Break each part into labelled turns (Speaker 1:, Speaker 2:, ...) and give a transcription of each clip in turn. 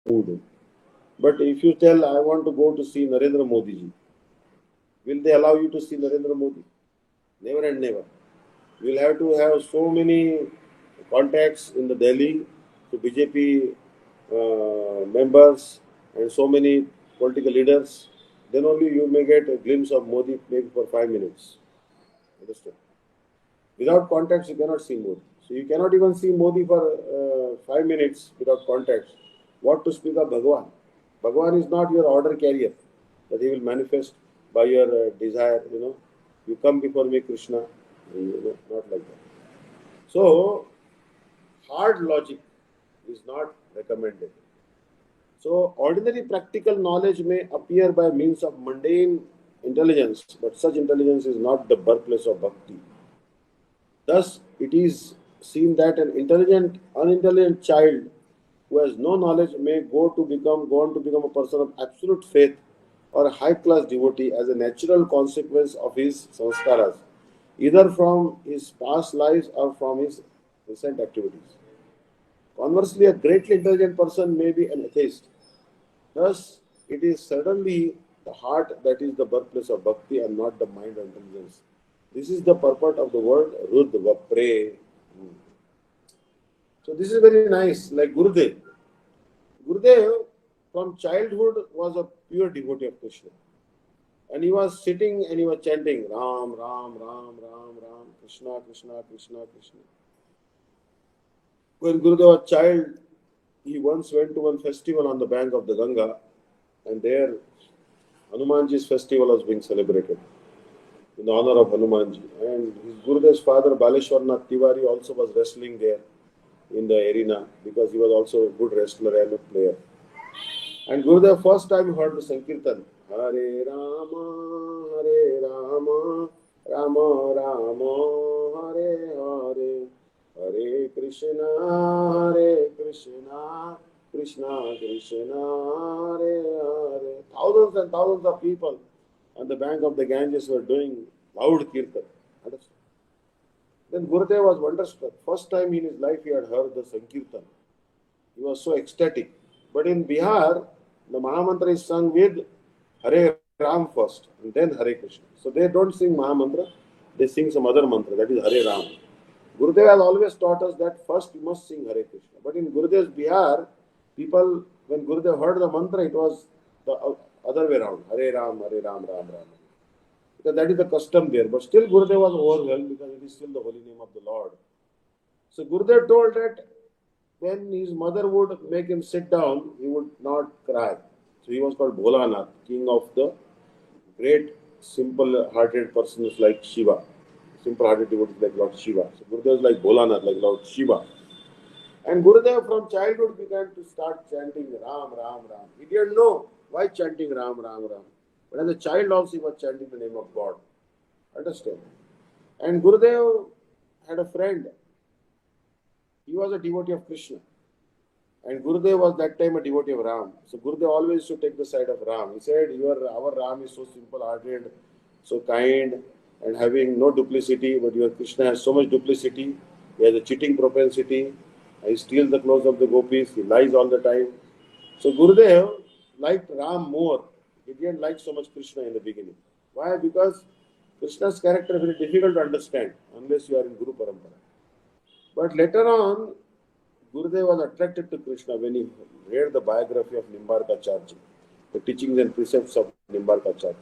Speaker 1: mood. But if you tell, I want to go to see Narendra Modi ji, will they allow you to see Narendra Modi? Never and never. You will have to have so many contacts in the Delhi to BJP members and so many political leaders. Then only you may get a glimpse of Modi maybe for 5 minutes. Understand? Without contacts, you cannot see Modi. So you cannot even see Modi for 5 minutes without contacts. What to speak of Bhagwan? Bhagwan is not your order carrier that he will manifest by your desire. You come before me, Krishna. Not like that. So hard logic is not recommended. So ordinary practical knowledge may appear by means of mundane intelligence, but such intelligence is not the birthplace of bhakti. Thus, it is seen that an unintelligent child who has no knowledge may go on to become a person of absolute faith or a high-class devotee as a natural consequence of his sanskaras, either from his past lives or from his recent activities. Conversely, a greatly intelligent person may be an atheist. Thus, it is certainly the heart that is the birthplace of bhakti and not the mind or intelligence. This is the purport of the word Rud Vapre. So this is very nice, like Gurudev. Gurudev from childhood was a pure devotee of Krishna. And he was sitting and he was chanting Ram, Ram, Ram, Ram, Ram, Krishna, Krishna, Krishna, Krishna. When Gurudev was a child, he once went to one festival on the bank of the Ganga, and there Hanumanji's festival was being celebrated in the honor of Hanumanji. And his Gurudev's father, Baleshwarnath Tiwari, also was wrestling there in the arena because he was also a good wrestler and a player. And Gurudev first time heard the Sankirtan, Hare Rama, Hare Rama, Rama Rama, Hare Hare, Hare Krishna, Hare Krishna, Krishna Krishna, Hare Hare. Thousands and thousands of people on the bank of the Ganges were doing loud kirtan. Understand? Then Gurudev was wonderstruck. First time in his life he had heard the Sankirtan. He was so ecstatic. But in Bihar, the Mahamantra is sung with Hare Ram first and then Hare Krishna. So they don't sing Mahamantra, they sing some other mantra, that is Hare Ram. Gurudev has always taught us that first you must sing Hare Krishna. But in Gurudev's Bihar, people, when Gurudev heard the mantra, it was the other way around. Hare Ram, Ram, Ram. Because that is the custom there. But still Gurudev was overwhelmed because it is still the holy name of the Lord. So Gurudev told that when his mother would make him sit down, he would not cry. So he was called Bholanath, king of the great simple-hearted persons like Shiva. Simple-hearted devotees like Lord Shiva. So Gurudev is like Bholanath, like Lord Shiva. And Gurudev from childhood began to start chanting Ram, Ram, Ram. He didn't know why chanting Ram, Ram, Ram. But as a child also he was chanting the name of God. Understand? And Gurudev had a friend. He was a devotee of Krishna. And Gurudev was that time a devotee of Ram. So Gurudev always used to take the side of Ram. He said, our Ram is so simple-hearted, so kind, and having no duplicity, but your Krishna has so much duplicity. He has a cheating propensity. He steals the clothes of the gopis. He lies all the time. So Gurudev liked Ram more. He didn't like so much Krishna in the beginning. Why? Because Krishna's character is very difficult to understand unless you are in Guru Parampara. But later on, Gurudev was attracted to Krishna when he read the biography of Nimbarkacharya, the teachings and precepts of Nimbarkacharya.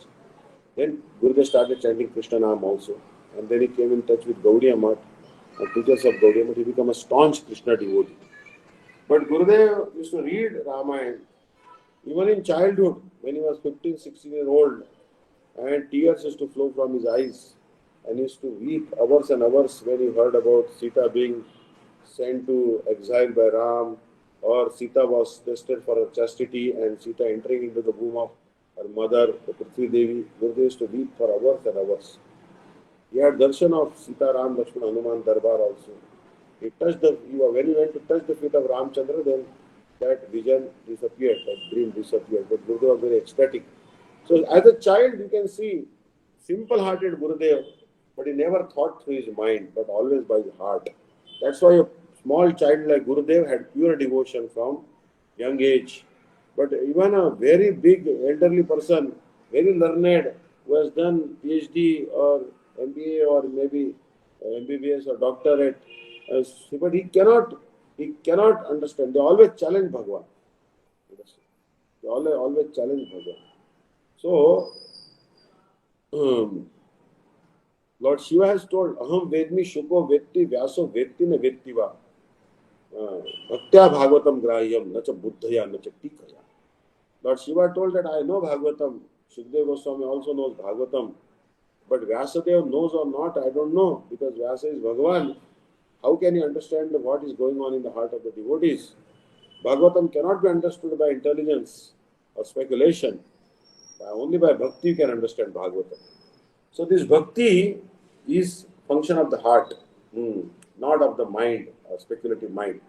Speaker 1: Then Gurudev started chanting Krishna Naam also. And then he came in touch with Gaudiya Math and teachers of Gaudiya Math. He became a staunch Krishna devotee. But Gurudev used to read Ramayana even in childhood when he was 15, 16 years old, and tears used to flow from his eyes. And he used to weep hours and hours when he heard about Sita being sent to exile by Ram, or Sita was tested for her chastity and Sita entering into the womb of her mother, the Prithvi Devi. Gurudev used to weep for hours and hours. He had darshan of Sita, Ram, Lakshman, Hanuman, Darbar also. When he went to touch the feet of Ramchandra, then that vision disappeared, that dream disappeared. But Gurudev was very ecstatic. So as a child, you can see simple-hearted Gurudev, but he never thought through his mind, but always by his heart. That's why a small child like Gurudev had pure devotion from young age. But even a very big elderly person, very learned, who has done PhD or MBA or maybe MBBS or doctorate, but he cannot understand. They always challenge Bhagwan. They always challenge Bhagwan. So, Lord Shiva has told, Aham Vedmi Shuko Vetti Vyaso Vetti Ne Vettiva. Bhaktya Bhagavatam Grahyam Nacha Buddhaya Nacha Tikaya. Lord Shiva told that I know Bhagavatam. Sukadeva Goswami also knows Bhagavatam. But Vyasadeva knows or not, I don't know. Because Vyasa is Bhagavan. How can he understand what is going on in the heart of the devotees? Bhagavatam cannot be understood by intelligence or speculation. Only by bhakti you can understand Bhagavatam. So this bhakti is function of the heart, not of the mind, or speculative mind.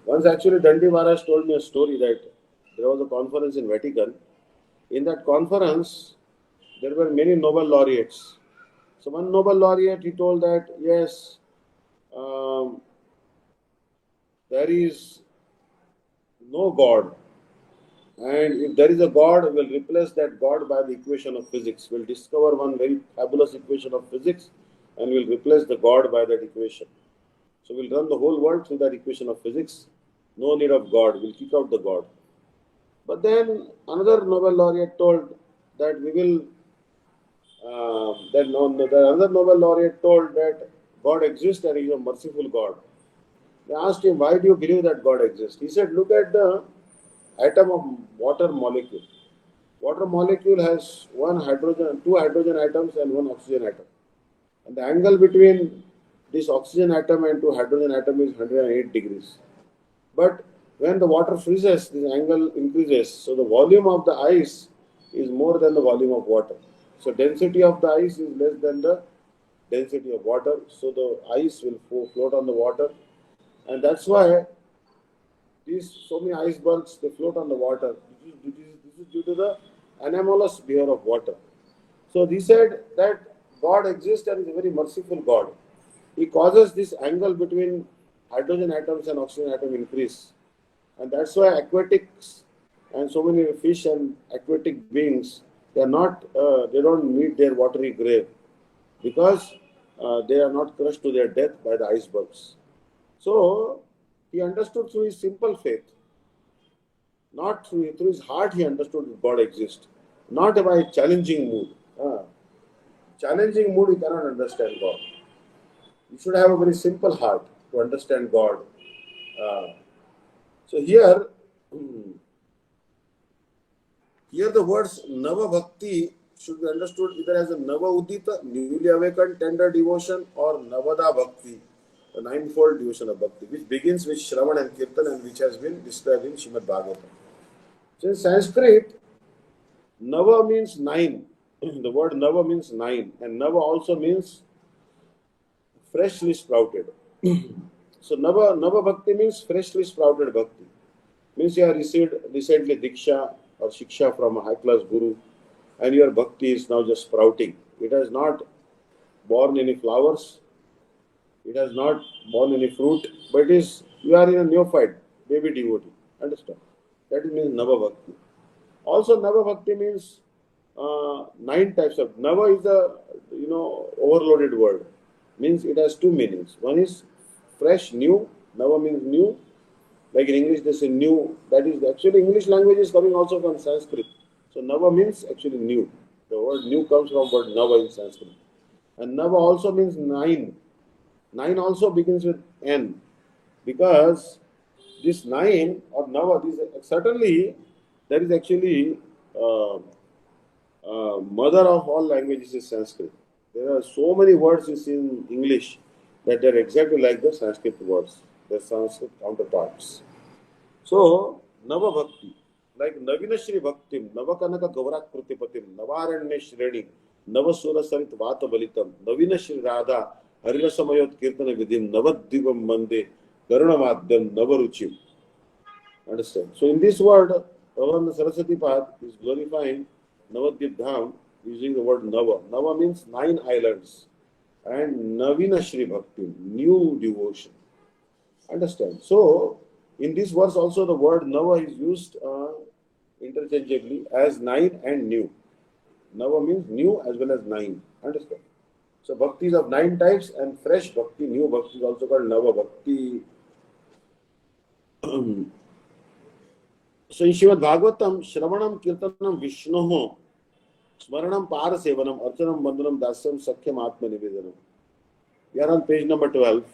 Speaker 1: Once actually Dandi Maharaj told me a story that there was a conference in Vatican. In that conference, there were many Nobel laureates. So one Nobel laureate, he told that, yes, there is no God. And if there is a God, we'll replace that God by the equation of physics. We'll discover one very fabulous equation of physics and we'll replace the God by that equation. So we'll run the whole world through that equation of physics. No need of God. We'll kick out the God. But then another Nobel laureate told that we will, another Nobel laureate told that God exists and he is a merciful God. They asked him, why do you believe that God exists? He said, look at the atom of water molecule. Water molecule has two hydrogen atoms and one oxygen atom. And the angle between this oxygen atom and two hydrogen atom is 108 degrees. But when the water freezes, this angle increases. So the volume of the ice is more than the volume of water. So density of the ice is less than the density of water. So the ice will float on the water. And that's why so many icebergs, they float on the water. This is due to the anomalous behavior of water. So he said that God exists and is a very merciful God. He causes this angle between hydrogen atoms and oxygen atom increase. And that's why aquatics and so many fish and aquatic beings, they don't meet their watery grave because they are not crushed to their death by the icebergs. So he understood through his simple faith, not through his heart. He understood that God exists, not by challenging mood. Challenging mood, you cannot understand God. You should have a very simple heart to understand God. So here the words Nava Bhakti should be understood either as a Nava Udita, newly awakened tender devotion, or Navada Bhakti, the ninefold devotion of Bhakti, which begins with Shravan and Kirtan and which has been described in Srimad Bhagavatam. So in Sanskrit, Nava means 9. The word Nava means 9, and Nava also means freshly sprouted. So Nava Bhakti means freshly sprouted Bhakti. Means you have received recently Diksha or Shiksha from a high-class Guru, and your Bhakti is now just sprouting. It has not borne any flowers, it has not borne any fruit, but you are in a neophyte, baby devotee. Understand? That means Nava Bhakti. Also, Nava Bhakti means 9 types of. Nava is a overloaded word. Means it has 2 meanings. One is fresh, new. Nava means new. Like in English, they say new. That is actually English language is coming also from Sanskrit. So Nava means actually new. The word new comes from word Nava in Sanskrit. And Nava also means 9. 9 also begins with N. Because this 9 or Nava, certainly there is actually mother of all languages is Sanskrit. There are so many words in English that they are exactly like the Sanskrit words, the Sanskrit counterparts. So, Nava Bhakti, like Navina Shri Bhaktim, Navakanaka Gavarak Pratipatim, Navaranya Shreni, Navasura Sarit Vata Balitam, Navina Shri Radha, Harirasamayot Kirtana Vidim, Navadivam Mande, Karunamadyam, Navaruchim. Understand? So, in this word, Bhagavan Saraswati Path is glorifying Navadvip Dham using the word Nava. Nava means 9 islands. and Navina Shri Bhakti, new devotion. Understand? So, in this verse also the word Nava is used interchangeably as nine and new. Nava means new as well as nine. Understand? So, Bhakti is of nine types and fresh Bhakti, new Bhakti is also called Nava Bhakti. So, in Srimad Bhagavatam, Shravanam Kirtanam Vishnoho, Smaranam Parasevanam, Archanam Bandhanam Dasyam Sakhyam Atma Nivedanam. We are on page number 12.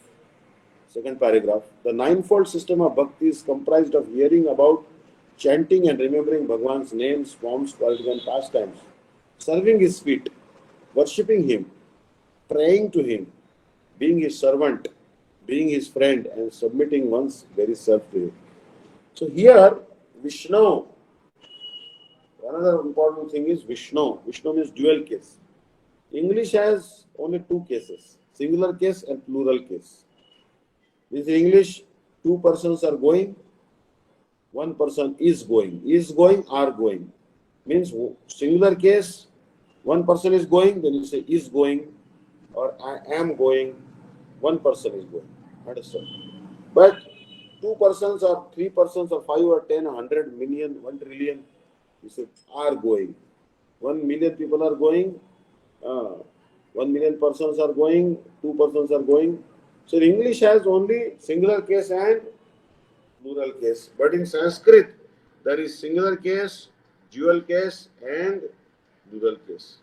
Speaker 1: Second paragraph. The ninefold system of bhakti is comprised of hearing about, chanting and remembering Bhagwan's names, forms, qualities and pastimes, serving his feet, worshipping him, praying to him, being his servant, being his friend and submitting one's very self to him. So here, Vishnu, another important thing is Vishnu. Vishnu means dual case. English has only two cases, singular case and plural case. In English, two persons are going, one person is going, are going. Means singular case, one person is going, then you say is going, or I am going, one person is going. Understand? But two persons or three persons or 5 or 10 or 100 million, 1 trillion, you say are going. 1 million people are going, 1 million persons are going, two persons are going. So English has only singular case and plural case. But in Sanskrit, there is singular case, dual case and plural case.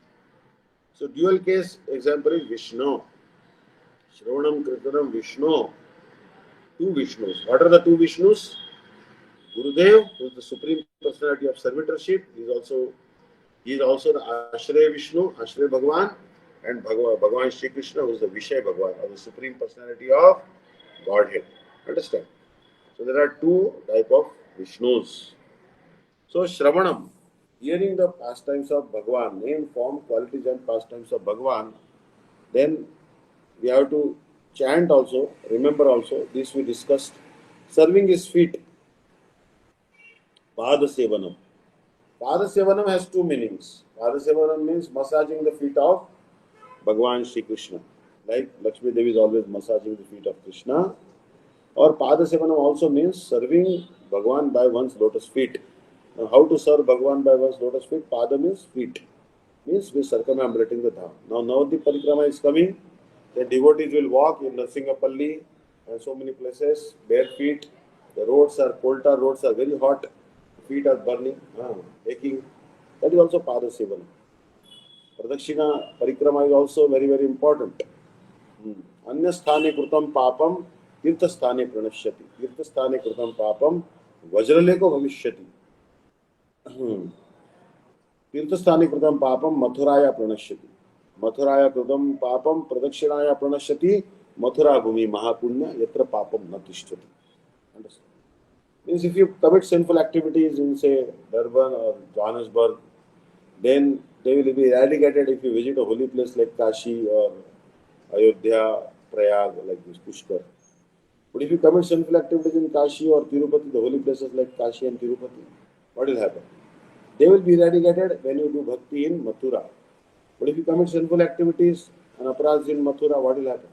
Speaker 1: So dual case example is Vishnu. Shravanam Kirtanam Vishnu. Two Vishnus. What are the two Vishnus? Gurudev, who is the supreme personality of servitorship, he is also the Ashray Vishnu, Ashray Bhagwan, and Bhagwan Shri Krishna, who is the Vishay Bhagwan, or the supreme personality of Godhead. Understand? So there are two type of Vishnus. So Shravanam, hearing the pastimes of Bhagwan, name, form, qualities and pastimes of Bhagwan, then we have to chant also, remember also, this we discussed, serving his feet, Pada Sevanam. Pada Sevanam has two meanings. Pada Sevanam means massaging the feet of Bhagwan Shri Krishna. Like Lakshmi Devi is always massaging the feet of Krishna. Or Pada Sevanam also means serving Bhagwan by one's lotus feet. Now, how to serve Bhagwan by one's lotus feet? Pada means feet. Means we circumambulating the dham. Now Navadip Parikrama is coming. The devotees will walk in Narsingapalli and so many places, bare feet. The roads are, Kolta roads are very hot. Feet are burning, aching. That is also Pada Sevanam. Pradakshina Parikrama is also very, very important. Anya sthane krutam papam, tirtha sthane pranashyati. Tirtha sthane krutam papam, vajraleko bhavishyati. Tirtha sthane krutam papam, mathuraya pranashyati. Mathuraya krutam papam, pradakshinaya pranashyati. Mathura bhumi mahapunya, yatra papam na tishtati. Understand? Means if you commit sinful activities in say Durban or Johannesburg, then they will be eradicated if you visit a holy place like Kashi or Ayodhya, Prayag, like this, Pushkar. But if you commit sinful activities in Kashi or Tirupati, the holy places like Kashi and Tirupati, what will happen? They will be eradicated when you do bhakti in Mathura. But if you commit sinful activities and aparadhs in Mathura, what will happen?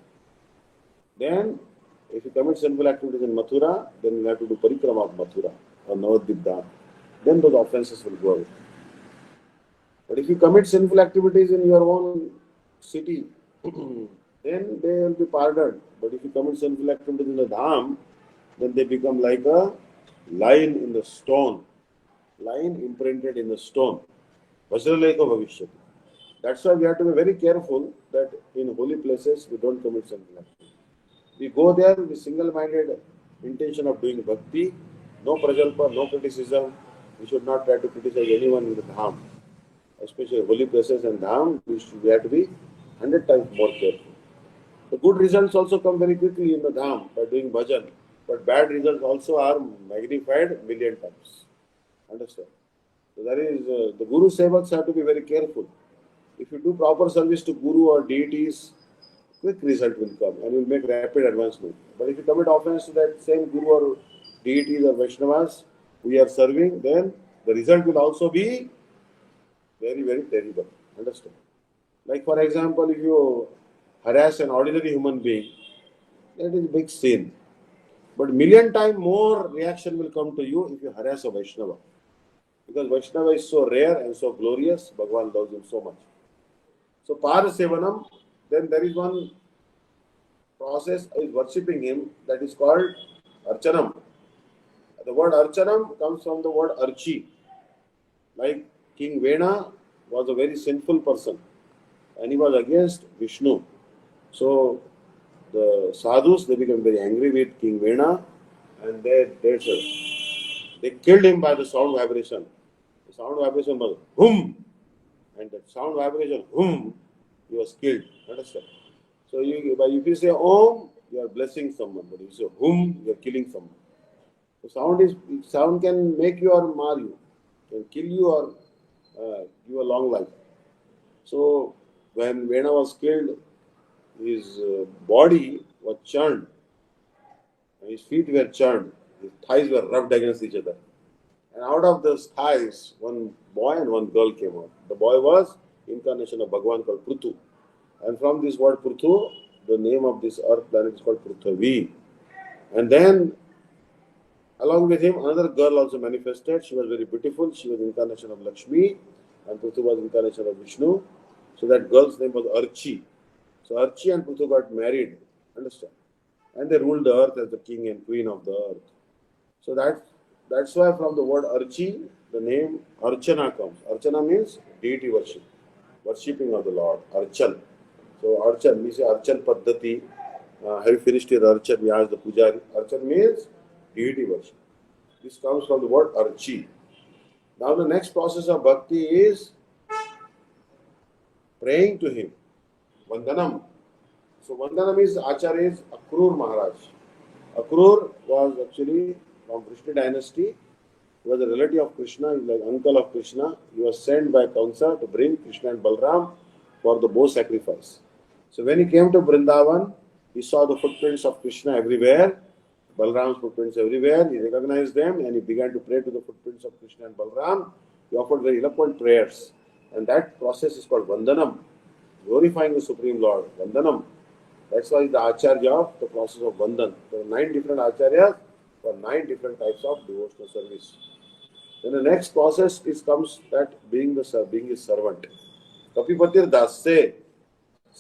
Speaker 1: Then, if you commit sinful activities in Mathura, then you have to do parikrama of Mathura or Navadvip Dham. Then those offenses will go away. But if you commit sinful activities in your own city, then they will be pardoned. But if you commit sinful activities in the Dham, then they become like a line in the stone, line imprinted in the stone. Vajraleko bhavishyati. That's why we have to be very careful that in holy places we don't commit sinful activities. We go there with single-minded intention of doing bhakti, no prajalpa, no criticism. We should not try to criticize anyone in the dham. Especially holy places and dham, we have to be 100 times more careful. The good results also come very quickly in the dham by doing bhajan, but bad results also are magnified million times. Understand? So that is, the Guru Sevaks have to be very careful. If you do proper service to Guru or deities, quick result will come and will make rapid advancement. But if you commit offense to that same Guru or deities or Vaishnavas we are serving, then the result will also be very, very terrible. Understand? Like for example, if you harass an ordinary human being, that is a big sin. But million times more reaction will come to you if you harass a Vaishnava. Because Vaishnava is so rare and so glorious, Bhagavan loves him so much. So Parasevanam, then there is one process is worshipping him that is called Archanam. The word Archanam comes from the word Archi. Like King Vena was a very sinful person and he was against Vishnu. So the sadhus, they became very angry with King Vena and they killed him by the sound vibration. The sound vibration was hum, and that sound vibration hum, he was killed. Understand? So if you say om, you are blessing someone, but if you say hum, you are killing someone. So sound can make you or mar you, can kill you or give a long life. So when Vena was killed, his body was churned, his feet were churned, his thighs were rubbed against each other. And out of those thighs, one boy and one girl came out. The boy was incarnation of Bhagavan called Pruthu. And from this word Pruthu, the name of this earth planet is called Pruthavi. And then, along with him, another girl also manifested. She was very beautiful. She was incarnation of Lakshmi. And Pruthu was incarnation of Vishnu. So that girl's name was Archi. So Archi and Pruthu got married. Understand? And they ruled the earth as the king and queen of the earth. So that's why from the word Archi, the name Archana comes. Archana means deity worship. Worshipping of the Lord. Archan. So Archan, we say Archan Paddhati. Have you finished your Archan? We ask the Pujari. Archan means deity worship. This comes from the word Archi. Now the next process of bhakti is praying to him. Vandanam. So Vandanam is Acharya is Akrur Maharaj. Akrur was actually from Vishnu dynasty. He was a relative of Krishna, he was like uncle of Krishna. He was sent by Kamsa to bring Krishna and Balram for the bow sacrifice. So when he came to Vrindavan, he saw the footprints of Krishna everywhere, Balram's footprints everywhere. He recognized them and he began to pray to the footprints of Krishna and Balram. He offered very eloquent prayers. And that process is called Vandanam, glorifying the Supreme Lord. Vandanam. That's why the Acharya of the process of Vandan. There are 9 different Acharyas for 9 different types of devotional service. Then the next process comes that being his servant. Kapipatir Dasya.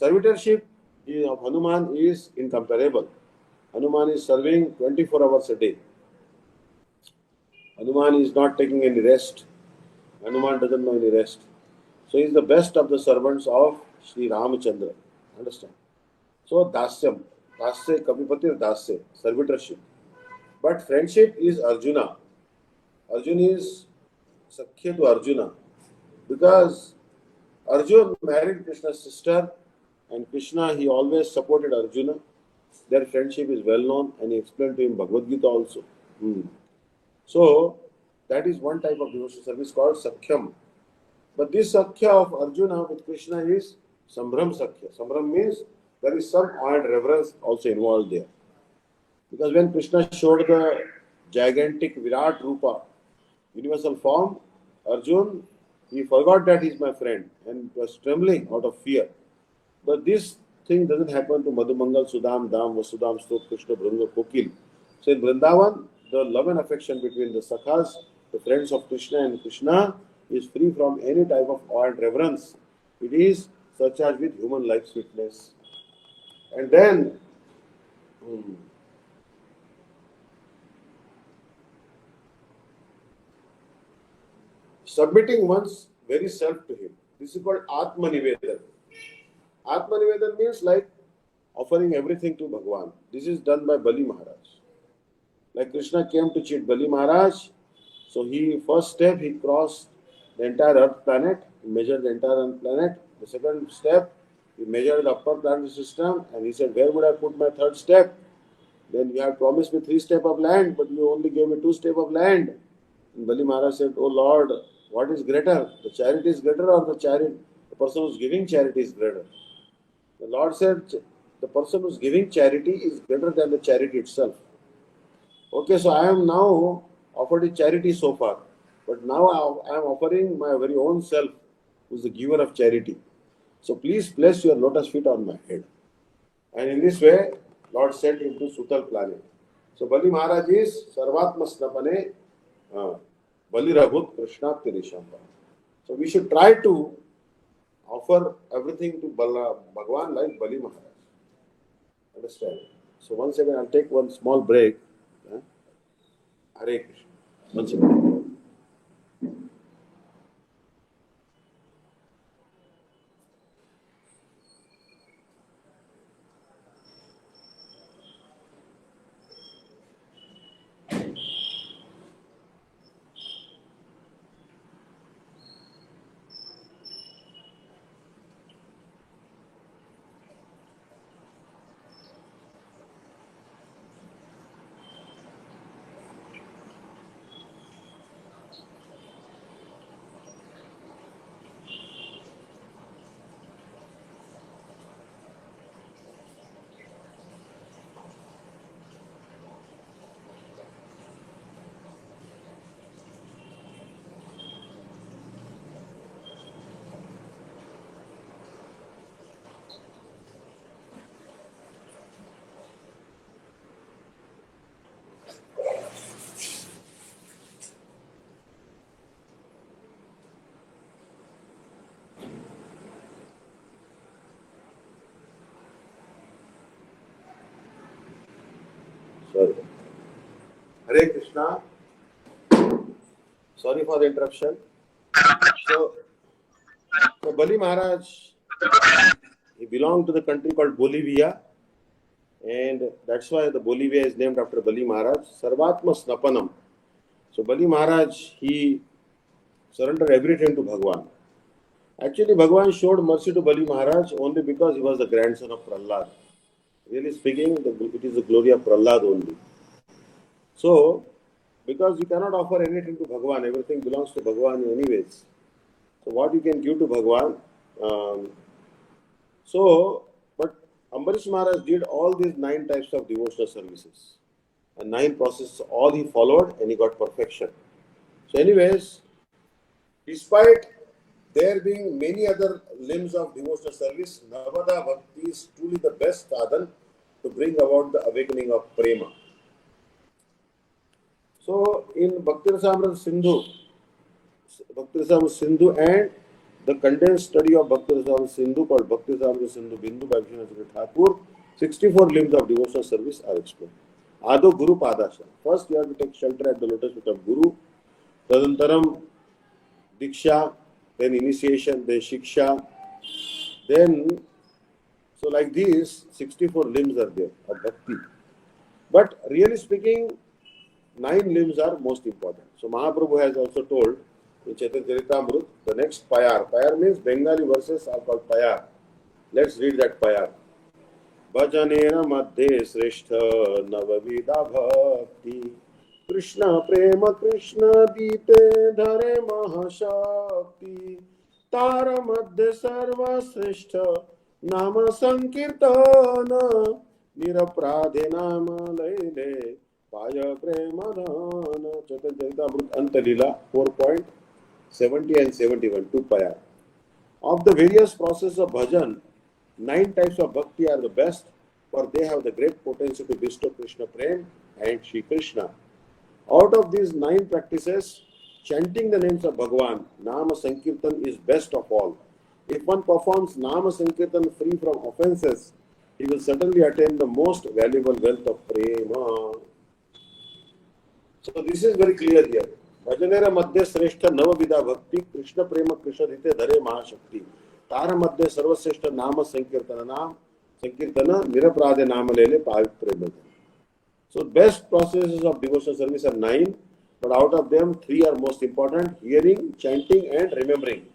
Speaker 1: Servitorship of Hanuman is incomparable. Hanuman is serving 24 hours a day. Hanuman is not taking any rest. Hanuman doesn't know any rest. So he is the best of the servants of Sri Ramachandra. Understand? So Dasyam. Dasya, Kapipatir Dasya. Servitorship. But friendship is Arjuna. Arjuna is Sakhya to Arjuna. Because Arjuna married Krishna's sister and Krishna, he always supported Arjuna. Their friendship is well known and he explained to him Bhagavad Gita also. So, that is one type of devotional service called Sakhyam. But this Sakhya of Arjuna with Krishna is Sambhram Sakhya. Sambhram means there is some awe and reverence also involved there. Because when Krishna showed the gigantic Virat Rupa, universal form, Arjuna, he forgot that he is my friend and was trembling out of fear. But this thing doesn't happen to Madhumangal, Sudam, Dam, Vasudam, Stok, Krishna, Brahma, Kokil. So in Vrindavan, the love and affection between the Sakhas, the friends of Krishna and Krishna, is free from any type of awe and reverence. It is such as with human like sweetness. And then, submitting one's very self to him. This is called Atmanivedan. Atmanivedan means like offering everything to Bhagavan. This is done by Bali Maharaj. Like Krishna came to cheat Bali Maharaj, so first step he crossed the entire earth planet, he measured the entire earth planet. The second step, he measured the upper planetary system and he said, where would I put my third step? Then you have promised me 3 steps of land, but you only gave me 2 steps of land. And Bali Maharaj said, oh Lord, what is greater? The charity is greater or the person who is giving charity is greater? The Lord said, the person who is giving charity is greater than the charity itself. Okay, so I am now offered charity so far. But now I am offering my very own self, who is the giver of charity. So please place your lotus feet on my head. And in this way, Lord sent him to Sutal planet. So Bali Maharaj is Sarvatma Snapane Bali Rabhut Krishna Tirishamba. So we should try to offer everything to Bhagwan like Bali Maharaj. Understand? So once again, I'll take one small break. Hare Krishna. Once again. Sorry. Hare Krishna. Sorry for the interruption. So Bali Maharaj, he belonged to the country called Bolivia, and that's why the Bolivia is named after Bali Maharaj. Sarvatma Snapanam. So Bali Maharaj, he surrendered everything to Bhagwan. Actually, Bhagwan showed mercy to Bali Maharaj only because he was the grandson of Prahlad. Really speaking, it is the glory of Prahlad only. So, because you cannot offer anything to Bhagwan, everything belongs to Bhagwan anyways. So, what you can give to Bhagwan? But Ambarish Maharaj did all these 9 types of devotional services. And 9 processes, all he followed and he got perfection. So, anyways, despite there being many other limbs of devotional service, Navada Bhakti is truly the best sadhan to bring about the awakening of prema. So in Bhakti Rasamrita Sindhu and the condensed study of Bhakti Rasamrita Sindhu called Bhakti Rasamrita Sindhu Bindu by Vishnu Daivata Thakur, 64 limbs of devotional service are explained. Ado Guru Padasha. First you have to take shelter at the lotus feet of Guru. Tadantaram Diksha, then initiation, then Shiksha, then, so like these, 64 limbs are there of Bhakti. But really speaking, 9 limbs are most important. So Mahaprabhu has also told in Chaitanya Charitamrita, the next Payar. Payar means Bengali verses are called Payar. Let's read that Payar. Bhajanera madhe sreshtha navavida bhakti Krishna prema Krishna dite dhare mahashakti Tara madhe sarva sreshtha nama sankirtana Nirapradhe nama laile Paya Premadana Chaitanya Charitamrita Antalila 4.70 and 71 2 Paya. Of the various processes of bhajan, 9 types of bhakti are the best, for they have the great potential to bestow Krishna Prem and Shri Krishna. Out of these 9 practices, chanting the names of Bhagavan, Nama Sankirtan is best of all. If one performs Nama Sankirtan free from offences, he will certainly attain the most valuable wealth of Prema. So this is very clear here. Bhajanera madhya sreshta navavida bhakti Krishna prema Krishna dite dhare mahashakti Tara madhya sarva sreshta nama sankirtana niraprade nama lele pavitra. So best processes of devotional service are 9, but out of them 3 are most important: hearing, chanting and remembering.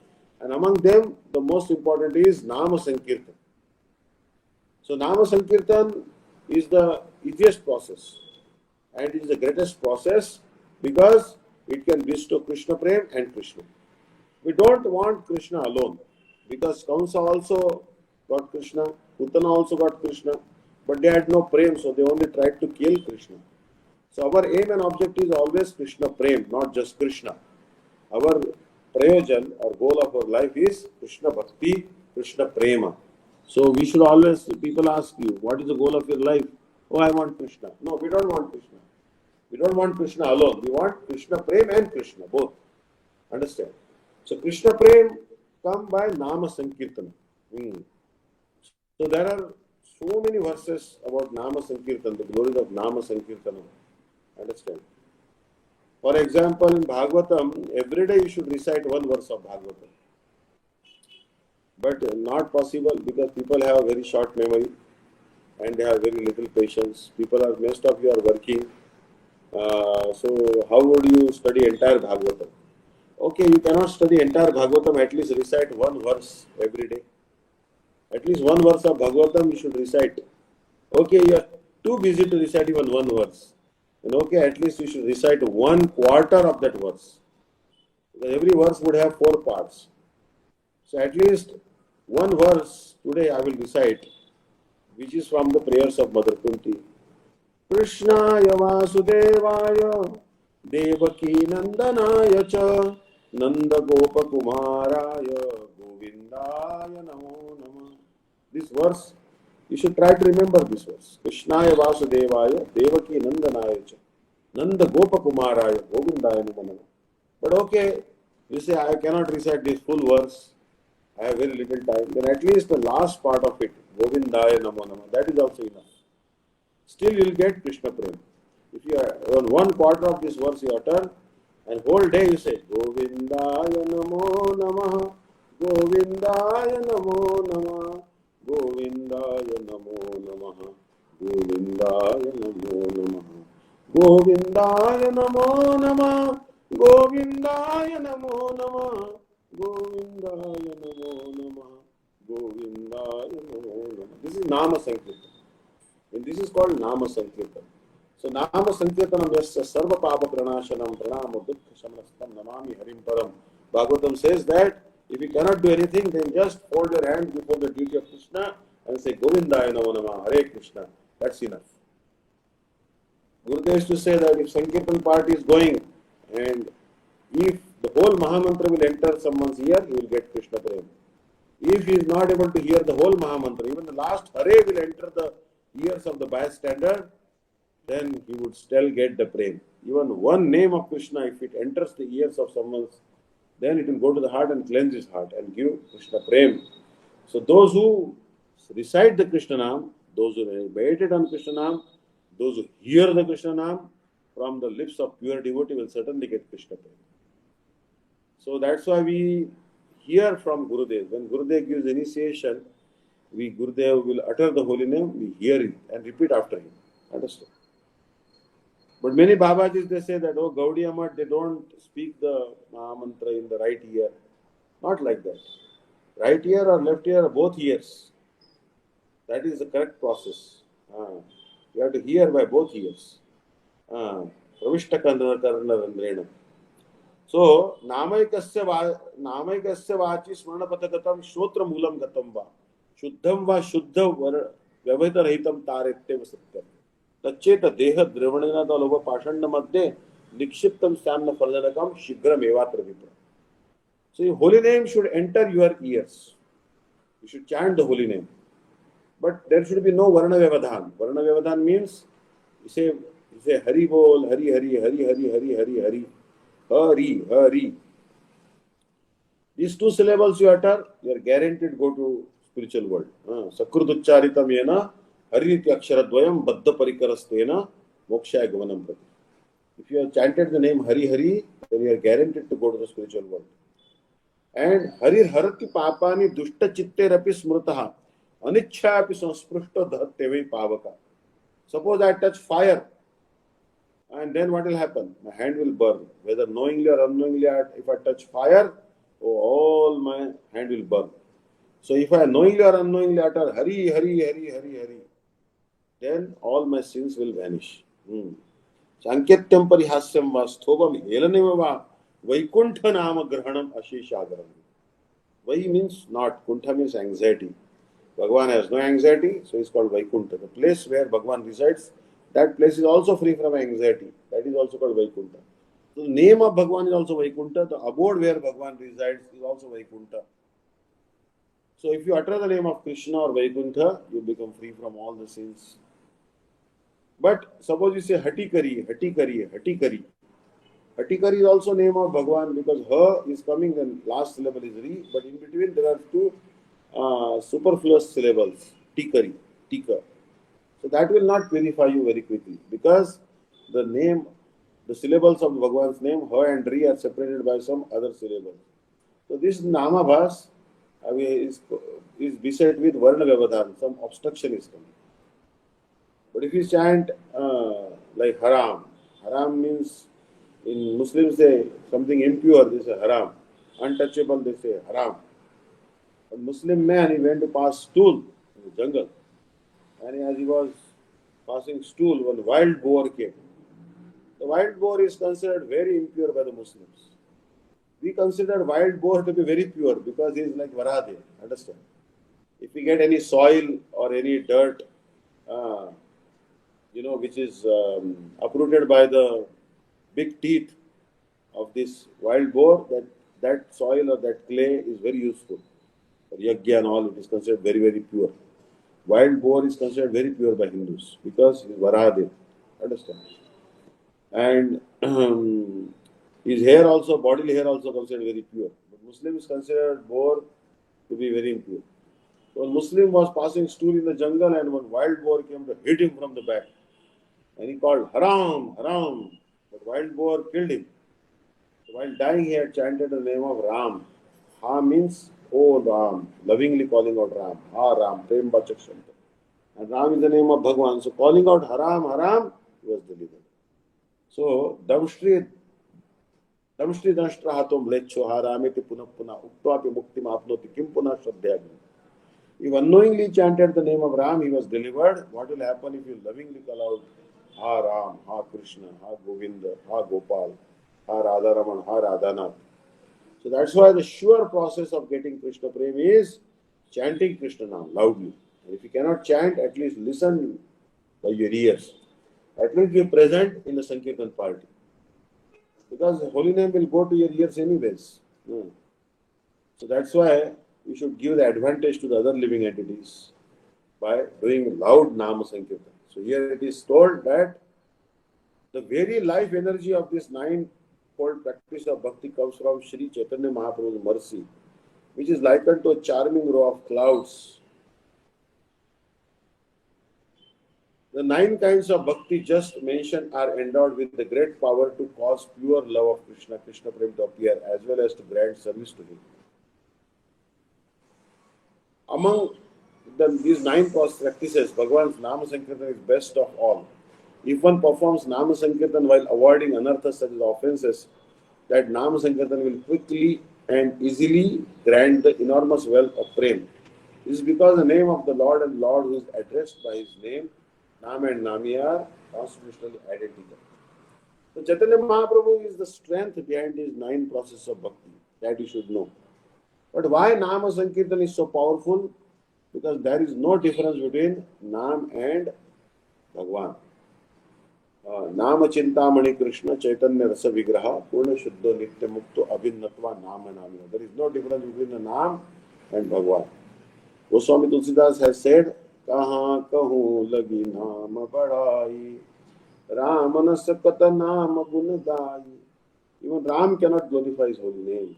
Speaker 1: And among them the most important is Nama Sankirtan. So Nama Sankirtan is the easiest process. And it is the greatest process because it can bestow Krishna Prem and Krishna. We don't want Krishna alone because Kamsa also got Krishna, Putana also got Krishna, but they had no Prem, so they only tried to kill Krishna. So our aim and object is always Krishna Prem, not just Krishna. Our prayojan or goal of our life is Krishna Bhakti, Krishna Prema. So we should always, people ask you, what is the goal of your life? Oh, I want Krishna. No, we don't want Krishna. We don't want Krishna alone. We want Krishna Prem and Krishna, both. Understand? So Krishna Prem come by Nama Sankirtana. So there are so many verses about Nama Sankirtana, the glory of Nama Sankirtana. Understand? For example, in Bhagavatam, every day you should recite one verse of Bhagavatam. But not possible because people have a very short memory and they have very little patience. Most of you are working. So how would you study entire Bhagavatam? Okay, you cannot study entire Bhagavatam, at least recite one verse every day. At least one verse of Bhagavatam you should recite. Okay, you are too busy to recite even one verse. And okay, at least you should recite 1/4 of that verse. Because every verse would have 4 parts. So at least one verse today I will recite, which is from the prayers of Mother Kunti. Krishnaya Vasudevaya Devaki Nandanaya Cha Nanda Gopa Kumaraya Govindaya Namo Nama. This verse, you should try to remember this verse. Krishnaya Vasudevaya Devaki Nandanaya Cha Nanda Gopa Kumaraya Govindaya Namo Nama. But okay, you say I cannot recite this full verse. I have very little time. Then at least the last part of it, Govindaya Namo Nama, that is also enough. Still you will get Krishna Prem. If you are on 1/4 of this verse you utter, and whole day you say Govindaya Namo Namah, Govindaya Namo Namah, Govindaya Namo Namah, Govindaya Namo Namah, Govindaya Namo Namah, Govindaya Namo Namah, Govindaya Namo Namah, Govindaya Namo Namah. This is Nama Sankirtan. And this is called Nama Sankirtan. So Nama Sankirtanam yasya sarva papa pranashanam pranamo dukkha shamanastam namami harim param. Bhagavatam says that if you cannot do anything, then just fold your hands before the deity of Krishna and say Govindaya Namo Namah, Hare Krishna. That's enough. Gurudev used to say that if Sankirtan party is going and if the whole Mahamantra will enter someone's ear, he will get Krishna Prem. If he is not able to hear the whole Mahamantra, even the last Hare will enter the ears of the bystander, then he would still get the Prem. Even one name of Krishna, if it enters the ears of someone's, then it will go to the heart and cleanse his heart and give Krishna Prem. So those who recite the Krishna Nam, those who meditate on Krishna Nam, those who hear the Krishna Nam from the lips of pure devotee will certainly get Krishna Prem. So that's why we hear from Gurudev. When Gurudev gives initiation, Gurudev will utter the holy name, we hear it and repeat after him. Understand? But many Babajis, they say that, oh, Gaudiya Math, they don't speak the Mahamantra in the right ear. Not like that. Right ear or left ear, both ears. That is the correct process. You have to hear by both ears. Pravishta Karnarendrena. So, Namaikasya Vachi Smarnapatagatam Shrotra Moolam Gatam Va. Shuddham Va Shuddha Vyavahita Rahitam Taretya Satyam. Tacheta Deha Drivanena Dalova Pashanda Madde Nikshiptam Samna Faldanakam Shigra Mevatra Vipra. So, your holy name should enter your ears. You should chant the holy name. But there should be no Varna Vyavadhan. Varna Vyavadhan means you say Hari Bol, Hari Hari, Hari Hari, Hari Hari, Hari. Hari, Hari. These 2 syllables you utter, you are guaranteed to go to spiritual world. Sakruducharitam yena Haririti Aksharadvayam Baddha Parikarastena Mokshaya Gamanam Prati. If you have chanted the name Hari Hari, then you are guaranteed to go to the spiritual world. And Harir Harati Papani Dushta Chitte Rapi Smrutaha Anichya Api Sansprushta Dhatteve Pavaka. Suppose I touch fire. And then what will happen? My hand will burn. Whether knowingly or unknowingly, if I touch fire, all my hand will burn. So if I knowingly or unknowingly utter Hari, Hari, Hari, Hari, Hari, then all my sins will vanish. Sanketyam parihasyam va sthobam helaneva va Vaikuntha nama grahanam ashishagaram. Vai means not. Kuntha means anxiety. Bhagavan has no anxiety, so it's called Vaikuntha. The place where Bhagavan resides, that place is also free from anxiety. That is also called Vaikuntha. So the name of Bhagavan is also Vaikuntha. The abode where Bhagavan resides is also Vaikuntha. So if you utter the name of Krishna or Vaikuntha, you become free from all the sins. But suppose you say Hati Kari, Hati Kari, Hati Kari. Hati Kari is also name of Bhagwan because Ha is coming and last syllable is Ri, but in between there are two superfluous syllables, Tikari, Tika. So that will not purify you very quickly because the name, the syllables of Bhagwan's name, Ha and Ri are separated by some other syllables. So this Namabhas is beset with Varna Vyavadhan, some obstruction is coming. But if you chant like Haram, Haram means in Muslims say something impure, they say Haram. Untouchable, they say Haram. A Muslim man, he went to pass stool in the jungle. And as he was passing stool, one wild boar came. The wild boar is considered very impure by the Muslims. We consider wild boar to be very pure because he is like Varade. Understand? If we get any soil or any dirt, which is uprooted by the big teeth of this wild boar, that soil or that clay is very useful. For yajna and all, it is considered very, very pure. Wild boar is considered very pure by Hindus because he is Varade. Understand? And his hair also, bodily hair also considered very pure. But Muslims consider boar to be very impure. So a Muslim was passing stool in the jungle and one wild boar came to hit him from the back. And he called, Haram, Haram. But wild boar killed him. While dying, he had chanted the name of Ram. Ha means, oh Ram, lovingly calling out Ram. Ha Ram, Prem Bachak Shanta. And Ram is the name of Bhagwan. So calling out Haram, Haram, he was delivered. So, Damshri Danshtra Hatom Lecho Harameti Puna Puna Uktapi Mukti Mapnoti Kim Puna Shraddhyagni. If unknowingly chanted the name of Ram, he was delivered. What will happen if you lovingly call out Ha Ram, Ha Krishna, Ha Govinda, Ha Gopal, Ha Radharaman, Ha Radhanath. So that's why the sure process of getting Krishna Prem is chanting Krishna Nam loudly. And if you cannot chant, at least listen by your ears. At least be present in the Sankirtan party. Because the holy name will go to your ears anyways. So that's why we should give the advantage to the other living entities by doing loud Nama Sankirtan. So here it is told that the very life energy of this nine-fold practice of bhakti comes from Sri Chaitanya Mahaprabhu's mercy, which is likened to a charming row of clouds. The 9 kinds of bhakti just mentioned are endowed with the great power to cause pure love of Krishna, Krishna Prem to appear, as well as to grant service to him. Among these 9 practices, Bhagavan's Nama Sankirtan is best of all. If one performs Nama Sankirtan while avoiding anarthas such as offenses, that Nama Sankirtan will quickly and easily grant the enormous wealth of Prem. This is because the name of the Lord and Lord who is addressed by his name, Nama and Nami are constitutionally identical. So Chaitanya Mahaprabhu is the strength behind these 9 processes of bhakti. That you should know. But why Nama Sankirtan is so powerful? Because there is no difference between Nam and Bhagwan. Nama Chintamani Krishna Chaitanya Rasa Vigraha Purna Shuddha Nitya Mukto Abhinnatva Nama Namina. There is no difference between the Nam and Bhagwan. Goswami Tulsidas has said, Kaha kahu lagi nama badai Ramanas kata nama gunadai. Even Ram cannot glorify his holy name.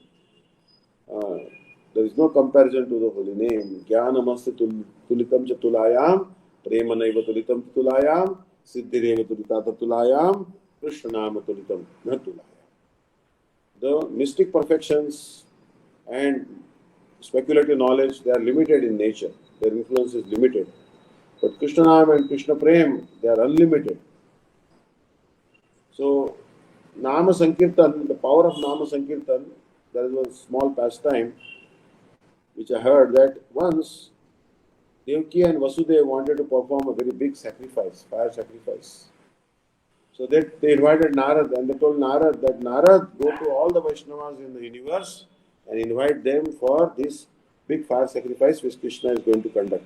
Speaker 1: There is no comparison to the holy name. Jnanamasya tulitam chatulayam, premanaiva tulitam tulayam, siddhireva tulitata tulayam, krishnanama tulitam natulayam. The mystic perfections and speculative knowledge, they are limited in nature. Their influence is limited. But Krishnanam and Krishna Prem, they are unlimited. So, Nama Sankirtan, the power of Nama Sankirtan, there is one small pastime which I heard that once Devaki and Vasudeva wanted to perform a very big sacrifice, fire sacrifice. So they invited Narad and they told Narad that Narad, go to all the Vaishnavas in the universe and invite them for this big fire sacrifice which Krishna is going to conduct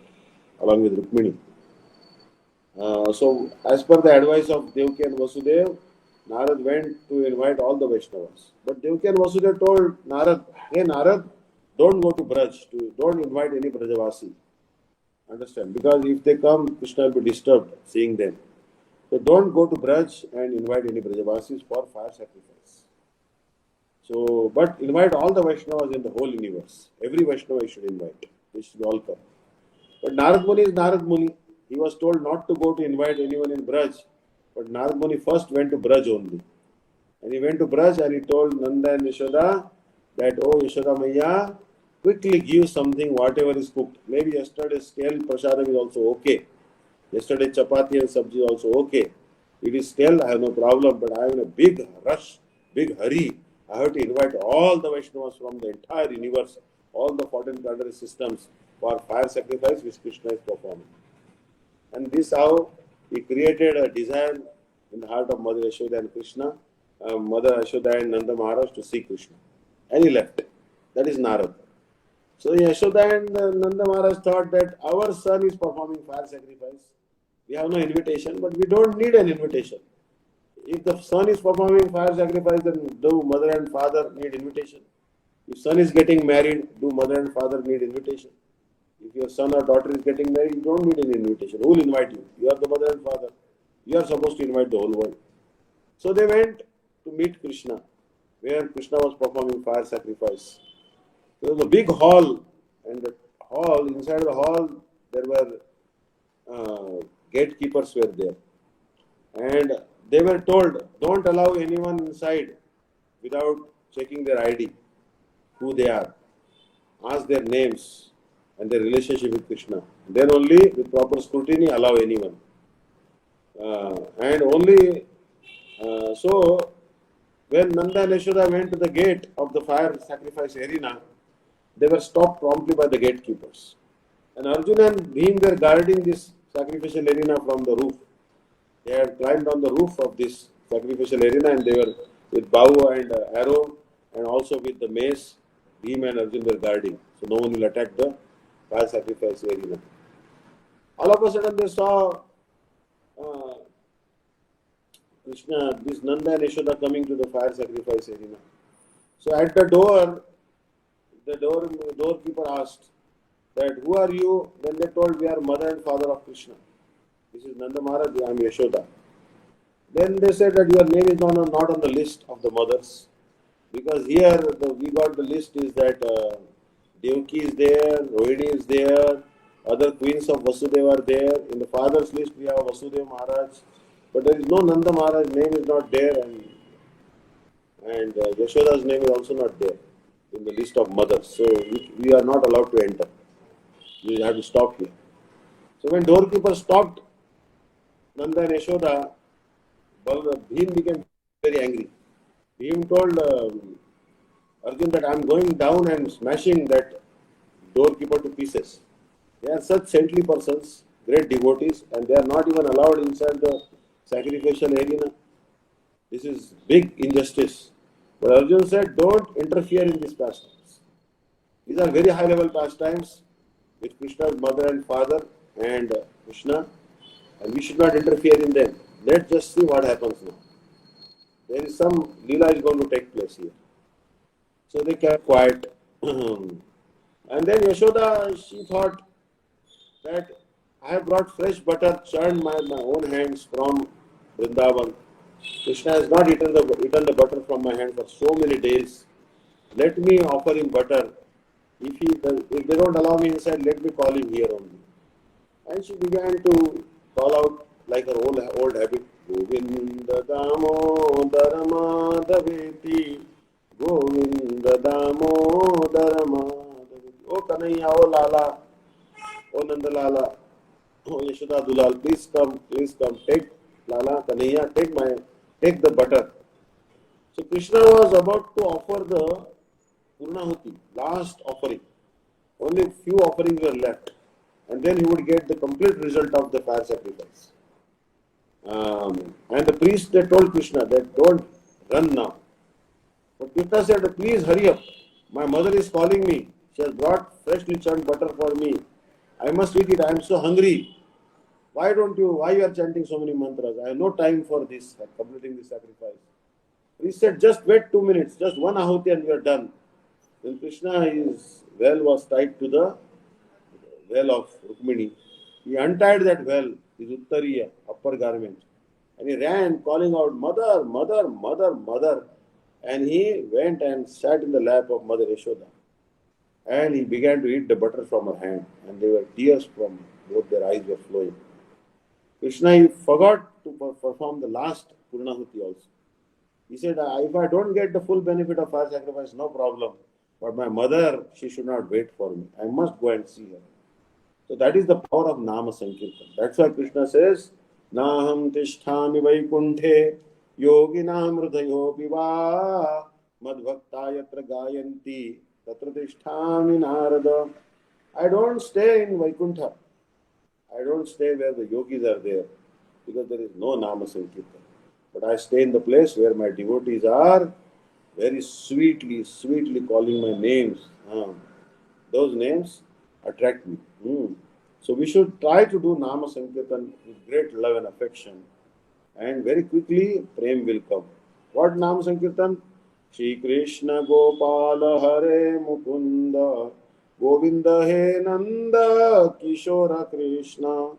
Speaker 1: along with Rukmini. So as per the advice of Devaki and Vasudeva, Narad went to invite all the Vaishnavas. But Devaki and Vasudeva told Narad, hey Narad, don't go to Braj, don't invite any Brajavasi. Understand? Because if they come, Krishna will be disturbed seeing them. So don't go to Braj and invite any Brajavasis for fire sacrifice. So, but invite all the Vaishnavas in the whole universe. Every Vaishnava you should invite. They should all come. But Narad Muni is Narad Muni. He was told not to go to invite anyone in Braj. But Narad Muni first went to Braj only. And he went to Braj and he told Nanda and Yashoda that, oh Yashoda Maya, quickly give something, whatever is cooked. Maybe yesterday's stale prasadam is also okay. Yesterday chapati and sabji is also okay. It is stale, I have no problem, but I am in a big rush, big hurry. I have to invite all the Vaishnavas from the entire universe, all the 14 planetary systems for fire sacrifice which Krishna is performing. And this how he created a desire in the heart of Mother Yashoda and Krishna, Mother Yashoda and Nanda Maharaj to see Krishna. And he left. That is Narad. So Yashoda and Nanda Maharaj thought that our son is performing fire sacrifice. We have no invitation, but we don't need an invitation. If the son is performing fire sacrifice, then do mother and father need invitation? If son is getting married, do mother and father need invitation? If your son or daughter is getting married, you don't need any invitation. Who will invite you? You are the mother and father. You are supposed to invite the whole world. So they went to meet Krishna, where Krishna was performing fire sacrifice. There was a big hall, and the hall, inside the hall, there were gatekeepers were there. And they were told, don't allow anyone inside without checking their ID, who they are. Ask their names and their relationship with Krishna. Then only with proper scrutiny allow anyone. And only, so when Nanda and Yashoda went to the gate of the fire sacrifice arena, they were stopped promptly by the gatekeepers. And Arjuna and Bhim were guarding this sacrificial arena from the roof. They had climbed on the roof of this sacrificial arena and they were with bow and arrow and also with the mace, Bhim and Arjuna were guarding. So no one will attack the fire sacrifice arena. All of a sudden they saw Krishna, this Nanda and Yashoda coming to the fire sacrifice arena. So at the doorkeeper asked that, who are you? Then they told, we are mother and father of Krishna. This is Nanda Maharaj, I am Yashoda. Then they said that your name is not on the list of the mothers. Because here we got the list is that Devaki is there, Rohini is there, other queens of Vasudeva are there. In the father's list we have Vasudeva Maharaj. But there is no Nanda Maharaj, name is not there, and Yashoda's name is also not there in the list of mothers. So we are not allowed to enter. We have to stop here. So when doorkeeper stopped Nanda and Yashoda, Bhim became very angry. Bhim told Arjuna that I am going down and smashing that doorkeeper to pieces. They are such saintly persons, great devotees, and they are not even allowed inside the sacrificial arena. This is big injustice. But Arjuna said, don't interfere in these pastimes. These are very high level pastimes with Krishna's mother and father and Krishna, and we should not interfere in them. Let's just see what happens now. There is some Leela is going to take place here. So they kept quiet. And then Yashoda, she thought that I have brought fresh butter churned by my own hands from Vrindavan. Krishna has not eaten the butter from my hand for so many days. Let me offer him butter. If they don't allow me inside, let me call him here only. And she began to call out like her old habit. Govinda Damodara Madhaveti. Govinda Damodara Madhaveti. Oh Kanhaiya, oh Lala, oh Nanda Lala, oh Yashoda Dulal, please come, take Lala, Kanhaiya, take the butter. So Krishna was about to offer the Purnahuti, last offering. Only few offerings were left. And then he would get the complete result of the fire sacrifice. And the priest, they told Krishna that don't run now. But Krishna said, please hurry up. My mother is calling me. She has brought freshly churned butter for me. I must eat it. I am so hungry. Why you are chanting so many mantras? I have no time for this, completing this sacrifice. He said, just wait 2 minutes, just one ahuti and we are done. Then Krishna is well was tied to the well of Rukmini. He untied that well, his uttariya, upper garment, and he ran calling out, Mother, Mother, Mother, Mother. And he went and sat in the lap of Mother Yashoda. And he began to eat the butter from her hand, and there were tears from both their eyes were flowing. Krishna, he forgot to perform the last Purnahuti also. He said, if I don't get the full benefit of fire sacrifice, no problem. But my mother, she should not wait for me. I must go and see her. So that is the power of Nama Sankirtan. That's why Krishna says, Naham tisthami vaikunthe yoginam hridayopi va madbhakta yatra gayanti tatra tisthami narada. I don't stay in Vaikuntha. I don't stay where the yogis are there because there is no Nama Sankirtan. But I stay in the place where my devotees are very sweetly, sweetly calling my names. Those names attract me. So we should try to do Nama Sankirtan with great love and affection. And very quickly, Prem will come. What Nama Sankirtan? Shri Krishna Gopala Hare Mukunda Govinda He Nanda Kishora Krishna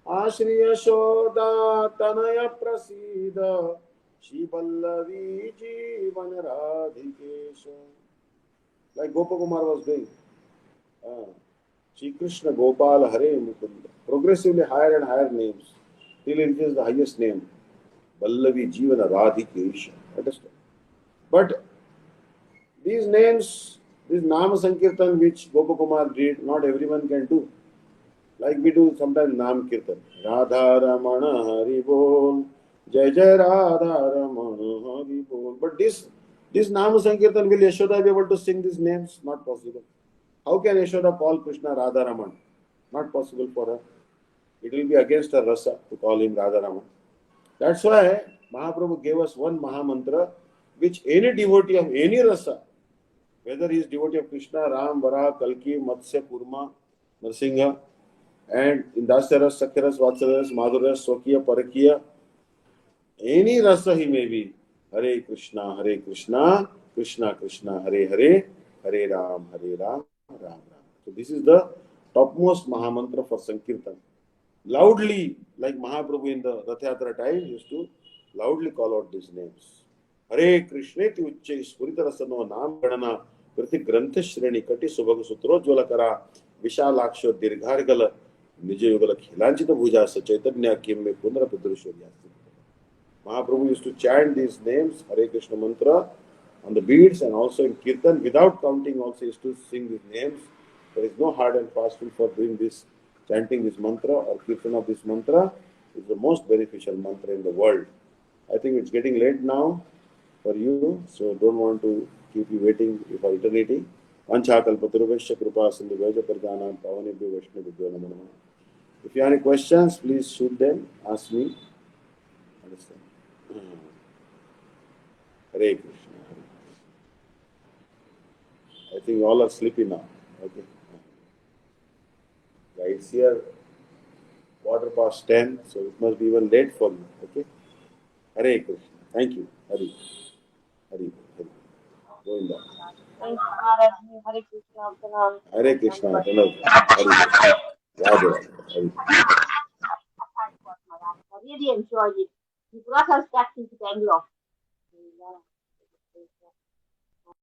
Speaker 1: Ashriya Shoda Tanaya Prasida Shri Pallavi Jeevan Radhikesha. Like Gopakumar was doing. Shri Krishna Gopala Hare Mukunda. Progressively higher and higher names. Till it is the highest name. Pallavi Jeevana Radhikesha. Understand? But these names, this Nama Sankirtan which Gopakumar did, not everyone can do. Like we do sometimes Nam Kirtan. Radha Ramana Hari Bol. Jai Jai Radha Ramana Hari Bol. But this Nama Sankirtan, will Yashoda be able to sing these names? Not possible. How can Yashoda call Krishna Radha Raman? Not possible for her. It will be against her rasa to call him Radha Raman. That's why Mahaprabhu gave us one Mahamantra which any devotee of any rasa, whether he is devotee of Krishna, Ram, Varaha, Kalki, Matsya, Kurma, Narsingha, and in Dasyaras, Sakyaras, Vatsaras, Madhuras, Swakya, Parakya, any rasa he may be, Hare Krishna, Krishna Krishna, Hare Hare, Hare Ram, Ram Ram. So this is the topmost Mahamantra for Sankirtan. Loudly, like Mahaprabhu in the Rath Yatra time, used to loudly call out these names. Hare Krishna ti uchche spuritarasano nam ganana prati grantha shreni kati subhaga sutrojvala kara vishalaksho dirghargala nijayugala khilanchita bhuja sa chaitanya kim me punara pudrushyasyati. Mahaprabhu used to chant these names, Hare Krishna mantra, on the beads and also in Kirtan, without counting also used to sing these names. There is no hard and fast rule for doing this, chanting this mantra or Kirtan of this mantra is the most beneficial mantra in the world. I think it's getting late now for you, so don't want to keep you waiting for eternity. Vancha kalpatarubhasya kripa sindhu vaja parjana pavanebhyo vaishnavibhyo namo namaha. If you have any questions, please shoot them, ask me. Understand? Hare Krishna. I think all are sleepy now. Okay. Yeah, it's here 10:15, so it must be even late for you. Okay. Hare Krishna. Thank you. Hare. Hare. Govinda.
Speaker 2: Thank you, Maharaj. Hare Krishna.
Speaker 1: Hare Krishna. Hare. Radhe. Hare.
Speaker 2: I really enjoyed it. You brought us back into Bangalore.